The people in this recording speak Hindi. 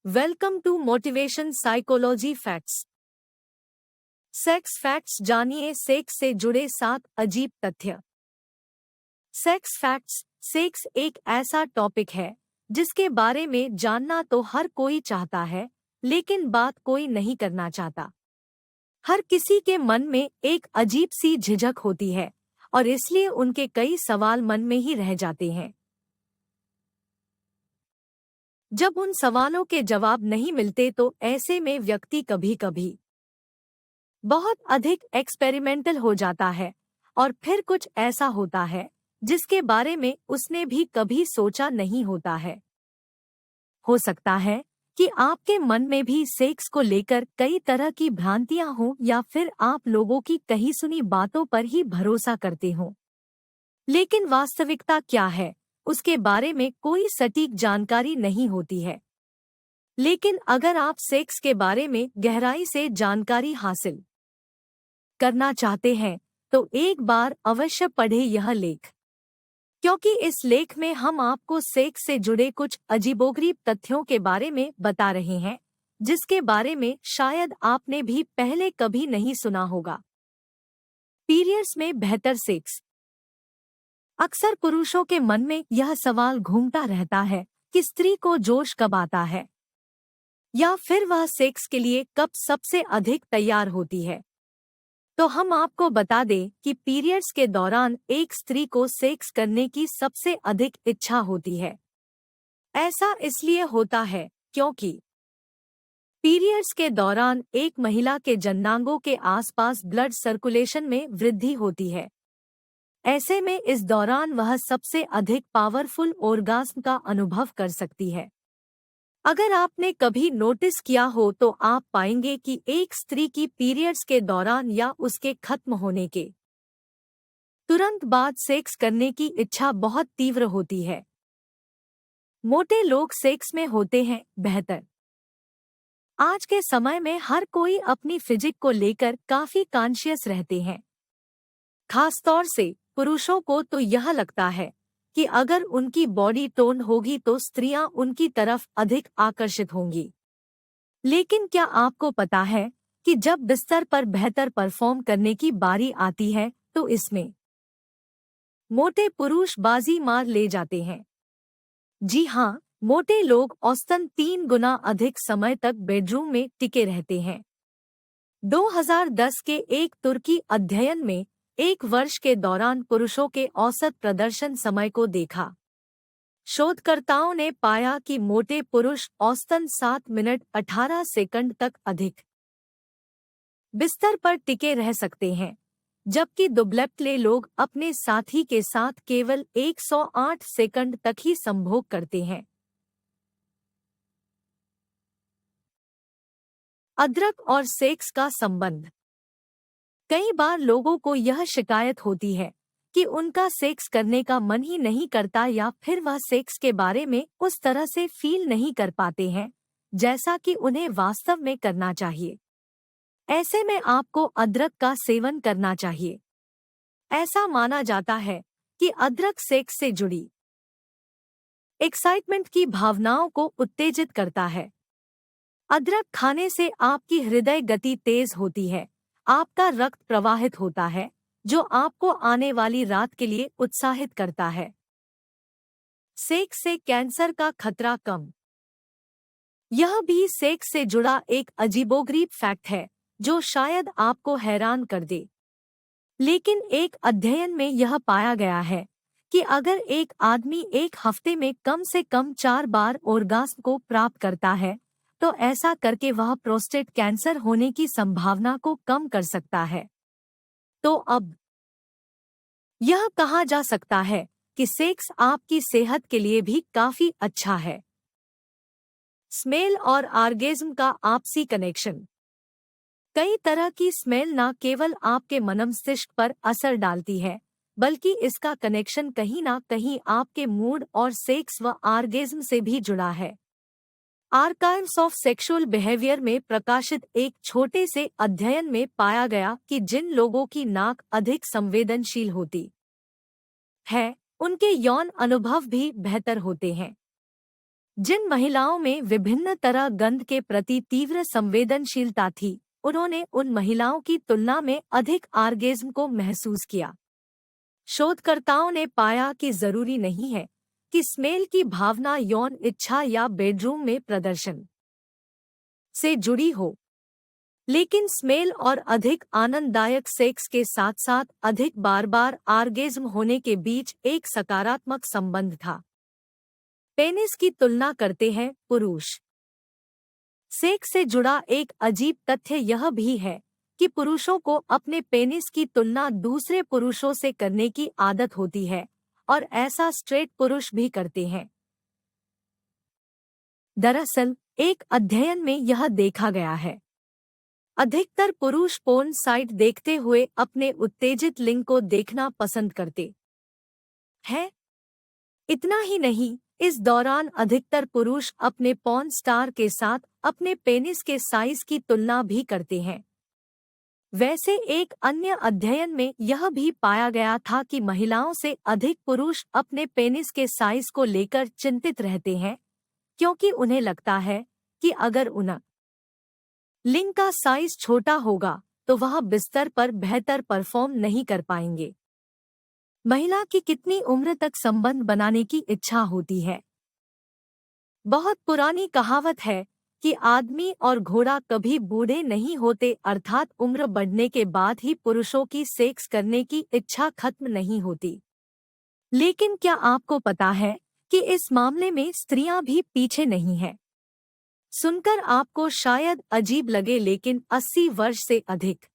Welcome to motivation psychology facts. Sex facts जानिए सेक्स से जुड़े 7 अजीब तथ्य। Sex facts. सेक्स एक ऐसा टॉपिक है जिसके बारे में जानना तो हर कोई चाहता है, लेकिन बात कोई नहीं करना चाहता। हर किसी के मन में एक अजीब सी झिझक होती है और इसलिए उनके कई सवाल मन में ही रह जाते हैं। जब उन सवालों के जवाब नहीं मिलते तो ऐसे में व्यक्ति कभी कभी बहुत अधिक एक्सपेरिमेंटल हो जाता है और फिर कुछ ऐसा होता है जिसके बारे में उसने भी कभी सोचा नहीं होता है। हो सकता है कि आपके मन में भी सेक्स को लेकर कई तरह की भ्रांतियां हों या फिर आप लोगों की कही सुनी बातों पर ही भरोसा करते हों। लेकिन वास्तविकता क्या है, उसके बारे में कोई सटीक जानकारी नहीं होती है। लेकिन अगर आप सेक्स के बारे में गहराई से जानकारी हासिल करना चाहते हैं तो एक बार अवश्य पढ़ें यह लेख, क्योंकि इस लेख में हम आपको सेक्स से जुड़े कुछ अजीबोगरीब तथ्यों के बारे में बता रहे हैं जिसके बारे में शायद आपने भी पहले कभी नहीं सुना होगा। पीरियड्स में बेहतर सेक्स। अक्सर पुरुषों के मन में यह सवाल घूमता रहता है कि स्त्री को जोश कब आता है या फिर वह सेक्स के लिए कब सबसे अधिक तैयार होती है। तो हम आपको बता दें कि पीरियड्स के दौरान एक स्त्री को सेक्स करने की सबसे अधिक इच्छा होती है। ऐसा इसलिए होता है क्योंकि पीरियड्स के दौरान एक महिला के जननांगों के आसपास ब्लड सर्कुलेशन में वृद्धि होती है। ऐसे में इस दौरान वह सबसे अधिक पावरफुल ऑर्गाज्म का अनुभव कर सकती है। अगर आपने कभी नोटिस किया हो तो आप पाएंगे कि एक स्त्री की पीरियड्स के दौरान या उसके खत्म होने के तुरंत बाद सेक्स करने की इच्छा बहुत तीव्र होती है। मोटे लोग सेक्स में होते हैं बेहतर। आज के समय में हर कोई अपनी फिजिक को लेकर काफी कॉन्शियस रहते हैं। खासतौर से पुरुषों को तो यह लगता है कि अगर उनकी बॉडी टोन होगी तो स्त्रियां उनकी तरफ अधिक आकर्षित होंगी। लेकिन क्या आपको पता है कि जब बिस्तर पर बेहतर परफॉर्म करने की बारी आती है तो इसमें मोटे पुरुष बाजी मार ले जाते हैं। जी हाँ, मोटे लोग औसतन 3 गुना अधिक समय तक बेडरूम में टिके रहते हैं। 2010 के एक तुर्की अध्ययन में 1 वर्ष के दौरान पुरुषों के औसत प्रदर्शन समय को देखा। शोधकर्ताओं ने पाया कि मोटे पुरुष औसतन 7 मिनट 18 सेकंड तक अधिक बिस्तर पर टिके रह सकते हैं, जबकि दुबले लोग अपने साथी के साथ केवल 108 सेकंड तक ही संभोग करते हैं। अदरक और सेक्स का संबंध। कई बार लोगों को यह शिकायत होती है कि उनका सेक्स करने का मन ही नहीं करता या फिर वह सेक्स के बारे में उस तरह से फील नहीं कर पाते हैं जैसा कि उन्हें वास्तव में करना चाहिए। ऐसे में आपको अदरक का सेवन करना चाहिए। ऐसा माना जाता है कि अदरक सेक्स से जुड़ी एक्साइटमेंट की भावनाओं को उत्तेजित करता है। अदरक खाने से आपकी हृदय गति तेज होती है, आपका रक्त प्रवाहित होता है, जो आपको आने वाली रात के लिए उत्साहित करता है। सेक्स से कैंसर का खतरा कम। यह भी सेक्स से जुड़ा एक अजीबोगरीब फैक्ट है जो शायद आपको हैरान कर दे। लेकिन एक अध्ययन में यह पाया गया है कि अगर एक आदमी एक हफ्ते में कम से कम 4 बार ऑर्गास्म को प्राप्त करता है तो ऐसा करके वह प्रोस्टेट कैंसर होने की संभावना को कम कर सकता है। तो अब यह कहा जा सकता है कि सेक्स आपकी सेहत के लिए भी काफी अच्छा है। स्मेल और ऑर्गेज्म का आपसी कनेक्शन। कई तरह की स्मेल न केवल आपके मनमस्तिष्क पर असर डालती है, बल्कि इसका कनेक्शन कहीं ना कहीं आपके मूड और सेक्स व ऑर्गेज्म से भी जुड़ा है। आर्काइव्स ऑफ सेक्सुअल बिहेवियर में प्रकाशित एक छोटे से अध्ययन में पाया गया कि जिन लोगों की नाक अधिक संवेदनशील होती है, उनके यौन अनुभव भी बेहतर होते हैं। जिन महिलाओं में विभिन्न तरह गंध के प्रति तीव्र संवेदनशीलता थी, उन्होंने उन महिलाओं की तुलना में अधिक आर्गेज्म को महसूस किया। शोधकर्ताओं ने पाया कि जरूरी नहीं है कि स्मेल की भावना यौन इच्छा या बेडरूम में प्रदर्शन से जुड़ी हो, लेकिन स्मेल और अधिक आनंददायक सेक्स के साथ साथ अधिक बार-बार आर्गेज्म होने के बीच एक सकारात्मक संबंध था। पेनिस की तुलना करते हैं पुरुष। सेक्स से जुड़ा एक अजीब तथ्य यह भी है कि पुरुषों को अपने पेनिस की तुलना दूसरे पुरुषों से करने की आदत होती है, और ऐसा स्ट्रेट पुरुष भी करते हैं। दरअसल एक अध्ययन में यह देखा गया है, अधिकतर पुरुष पोर्न साइट देखते हुए अपने उत्तेजित लिंग को देखना पसंद करते हैं। इतना ही नहीं, इस दौरान अधिकतर पुरुष अपने पॉर्न स्टार के साथ अपने पेनिस के साइज की तुलना भी करते हैं। वैसे एक अन्य अध्ययन में यह भी पाया गया था कि महिलाओं से अधिक पुरुष अपने पेनिस के साइज को लेकर चिंतित रहते हैं, क्योंकि उन्हें लगता है कि अगर उनका लिंग का साइज छोटा होगा तो वह बिस्तर पर बेहतर परफॉर्म नहीं कर पाएंगे। महिला की कितनी उम्र तक संबंध बनाने की इच्छा होती है? बहुत पुरानी कहावत है कि आदमी और घोड़ा कभी बूढ़े नहीं होते, अर्थात उम्र बढ़ने के बाद ही पुरुषों की सेक्स करने की इच्छा खत्म नहीं होती। लेकिन क्या आपको पता है कि इस मामले में स्त्रियां भी पीछे नहीं हैं? सुनकर आपको शायद अजीब लगे, लेकिन 80 वर्ष से अधिक